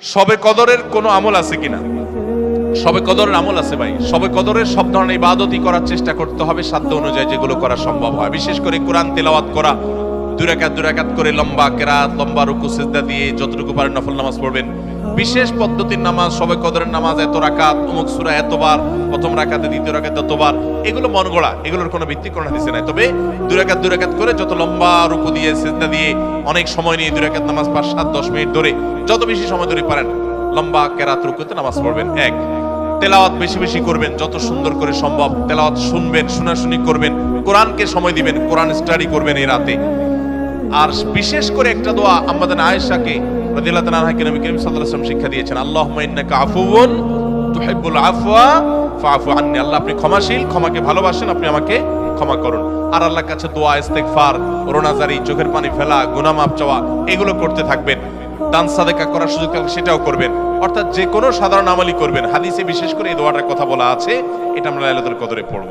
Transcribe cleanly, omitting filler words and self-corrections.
শবে কদরের কোনো আমল আছে কিনা? শবে কদরের আমল আছে ভাই। শবে কদরের সব ধরনের ইবাদতই করার চেষ্টা করতে হবে সাধ্য অনুযায়ী, যেগুলো করা সম্ভব হয়। বিশেষ করে কোরআন তেলাওয়াত করা, দুই রাকাত করে লম্বা কেরাত, লম্বা রুকু সিজদা দিয়ে যতটুকু পারেন নফল নামাজ পড়বেন। বিশেষ পদ্ধতির নামাজ, শবে কদরের নামাজ এত রাকাত, অমুক সূরা এতবার, প্রথম রাকাতে দ্বিতীয় রাকাতে এতবার, এগুলো মন গড়া, এগুলোর কোনো ভিত্তি কোরআন হাদিসে নাই। তবে দুই রাকাত করে যত লম্বা রুকু দিয়ে সিজদা দিয়ে অনেক সময় নিয়ে দুই রাকাত নামাজ 5, 7, 10 মিনিট ধরে যত বেশি সময় ধরে পারেন লম্বা কেরাত রুকুতে নামাজ পড়বেন। এক, তেলাওয়াত বেশি বেশি করবেন, যত সুন্দর করে সম্ভব তেলাওয়াত শুনবেন, শোনাশুনি করবেন, কোরআনকে সময় দিবেন, কোরআন স্টাডি করবেন এই রাতে। আর বিশেষ করে একটা দোয়া আমাদের আয়েশাকে রাদিয়াল্লাহু তাআলা আনহাকে নবী করিম সাল্লাল্লাহু আলাইহি ওয়াসাল্লাম শিক্ষা দিয়েছেন, আল্লাহুম্মা ইন্নাকা আফুউন তুহিব্বুল আফওয়া ফাআফু আন্নি। আল্লাহ আপনি ক্ষমাশীল, ক্ষমাকে ভালোবাসেন, আপনি আমাকে ক্ষমা করুন। আর আল্লাহর কাছে দোয়া, ইস্তেগফার, রোনাজারি, চোখের পানি ফেলা, গুনাহ মাফ চাওয়া, এগুলো করতে থাকবেন। দান সাদেকা করার সুযোগ থাকলে সেটাও করবেন। অর্থাৎ যে কোনো সাধারণ আমলই করবেন। হাদিসে বিশেষ করে এই দোয়াটার কথা বলা আছে, এটা আমরা লাইলাতুল কদরে পড়ব।